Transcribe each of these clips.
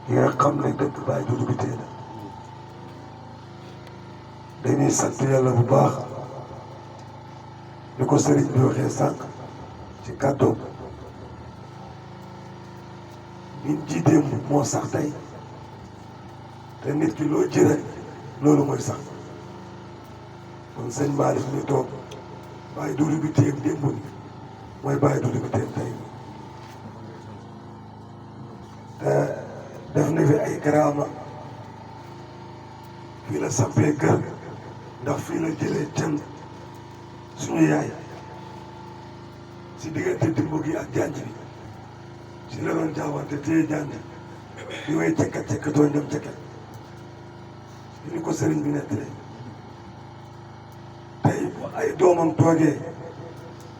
yi nga xam ne dëkk Baye Doudou Bitèye la dañuy sant yàlla bu baax ni ko sëriñ bi waxee sànq ci kàddoom nit ji démb moo sax tey te nit ki loo ji rek loolu mooy sax kon sëñ Malick mi toog Baye Doudou Bitèye démb ni mooy Baye Doudou Bitèye tey te def na fi ay karaama fii la sampee kër ndax fii la jëlee can suñu yaay si diggante dimb gi ak janj bi si la doon jaawante téye janj di way cekkat cekkatoo ñoom cekkat ni ko sëriñ bi nettalee tey bu ay doomam toogee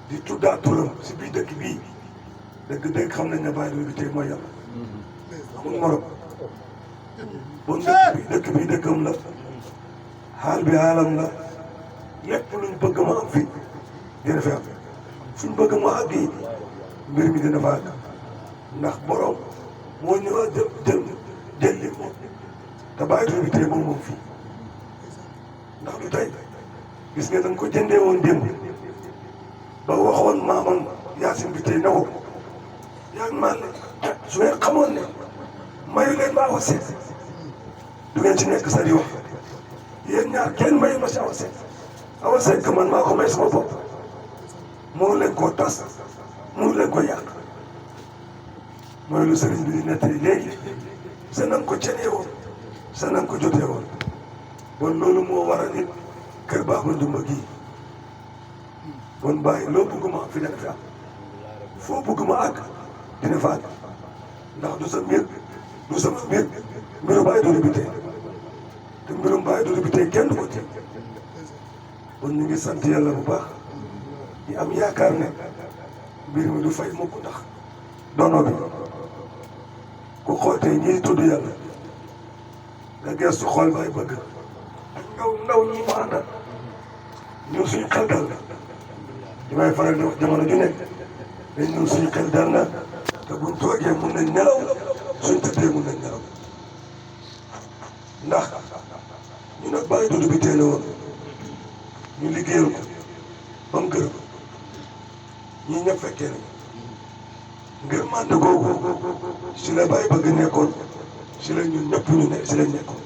di tuddaa turam si biir dëkk bii dëgg-dëgg xam nañ ne Baye Doudou Bitèye mooy yàlla amul morom bon dëkk bi dëkkam la xaal bi xaalam la lépp luñ bëgg ma am fii dina fi am suñ bëgg ma àgg yi mbir mi dina fa àgg ndax borom moo ñëwaat jël li moom te Baye Doudou Bitèye moom fii ndax du tey gis nga dañ ko jëndee woon démb ba waxoon maamam Yacine Bitèye ne ko yaa ngi maan su ngeen xamoon ne mayu leen ma Awa Seck du ngeen ci nekk sa di wax yéen ñaar kenn mayu ma si Awa Seck Awa Seck man maa ko may sama bopp moo leen koo tas moo leen ko yàq mooy lu sëriñ bi di nettali léegi sa nan ko cenee woon sa nan ko jotee woon bon loolu moo waral nit kër Baba Ndumba gii bon bàyyi loo bëgg ma am fi dana fi am foo bëgg ma àgg dina fa àgg ndax du sa mbir du sama mbir mbiru Baye Doudou Bitèye te mbirum Baye Doudou Bitèye kenn du ko ci bon ñu ngi sant yàlla bu baax di am yaakaar ne mbir mi du fay mukk ndax dono bi ku xool tey ñiy tudd yàlla nga gestu xool Baye bëgg ak ndaw ñi ma àndal ñun suñu xel dal na li may faral di wax jamono ju nekk dañ ñun suñu xel dal na te buñ toogee mun nañ nelaw suñ tëddee mun nañ nelaw ndax ñu nag Baye Doudou Bitèye la woon ñu liggéeyal ko ba mu gërëm ñii ñëpp fekkee nañ ngir mànd googu si la Baye bëgg nekkoon si la ñun ñëpp ñu ne si lañ nekkoon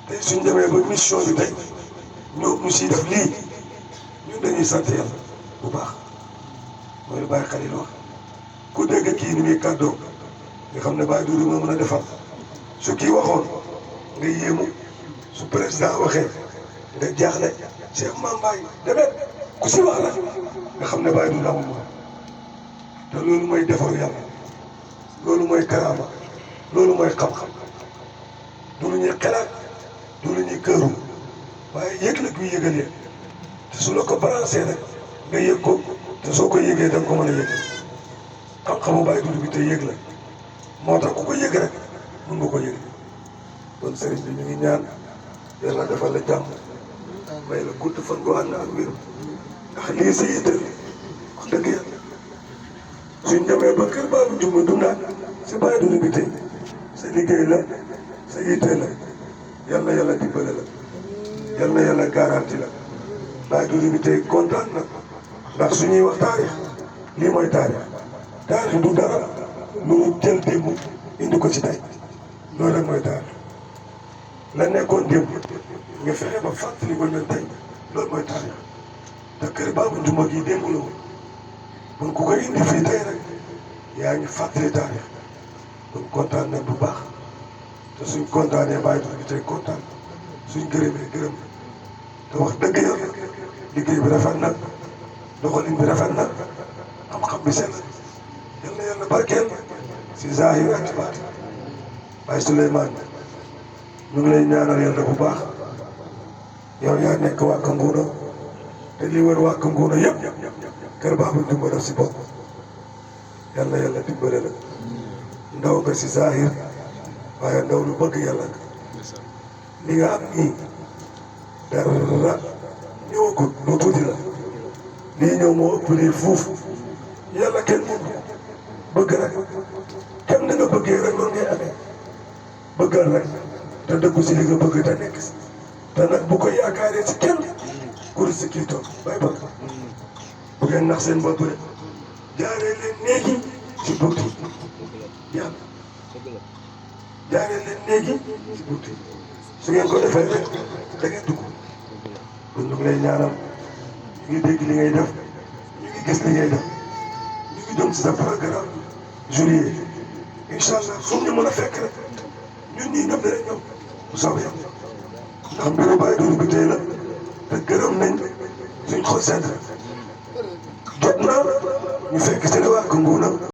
tey suñ demee ba mission bi tey ñoo ñu siy def lii ñun dañuy sant yàlla bu baax mooy lu Baye Khalil wax ku dégg kii ni muy kàddoo nga xam ne Baye Doudou moo mën a defal su kii waxoon nga yéemu su président waxee nga jaaxle Cheikh Mame Baye demet ku si wax la nga xam ne Baye Doudou amul moom te loolu mooy defaru yàlla loolu mooy karaama loolu mooy xam-xam du lu ñuy xelaat du lu ñuy këru waaye yëg la kuy yëgal yëg te su la ko balancé rek nga yëg ko te soo ko yëgee da nga ko mën a yëg xam-xamu Baye Doudou Bitèye yëg la moo tax ku ko yëg rek mun nga ko yëg kon sëriñ bi ñu ngi ñaan yàlla defal la jàmm may la gudd fan goo ànd ak wér ndax lii sa yitte wax dëgg yàlla suñ demee ba kër Baba Ndumba dundaat si Baye Doudou Bitèye sa liggéey la sa yitte la yàlla yàlla dimbale la yàlla yàlla garanti la Baye Doudou Bitèye kontaan na ndax suñuy wax taarix lii mooy taarix taarix du dara lu jël démb indi ko ci tey loolu rek mooy taarix la nekkoon démb nga fexe ba fàttali ko ñun tey loolu mooy taarix te kër Baba Ndumba gii démb la woon bon ku ko indi fii tey rek yaa ngi fàttali taarix kon kontaan nañ bu baax te suñ kontaanee Baye Doudou Bitèye kontaan suñ gërëmee gërëm te wax dëgg yàlla liggéey bi rafet na doxalin bi rafet na xam-xam bi sell yal na yàlla barkeel si zahir ak ci baatin Baye Souleymane ñu ngi lay ñaanal yàlla bu baax yow yaa nekk Wack Ngouna te li wër Wack Ngouna yëpp kër Baba Ndumba daf si bokk yal na yàlla dimbale la ndaw nga si zahir waaye ndaw lu bëgg yàlla nga li nga am nii dara ñëwagul lu tuuti la lii ñëw moo ëpp lii fuuf yàlla kenn mun bëgg rek kenn na nga bëggee rek noonu ngay amee bëggal rek te dëggu si li nga bëgg te nekk si te nag bu ko yaakaaree si kenn ku si kii toog bay bëgg bu ngeen nax seen bopp rek jaaree leen néegi si buntu yàlla jaaree leen néegi si buntu su ngeen ko defee rek da ngeen dugg kon ñu ngi lay ñaanal ñu ngi dégg li ngay def ñu ngi gis li ngay def ñu ngi jëm si sa programme juillet incha allah fu ñu mën a fekk rek ñun ñii ñëpp dinañ ñëw bu soobee yàlla ndax mbiru Baye Doudou bi tey la te gërëm nañ suñ xol sedd jot na ñu fekk seen waa Koungheul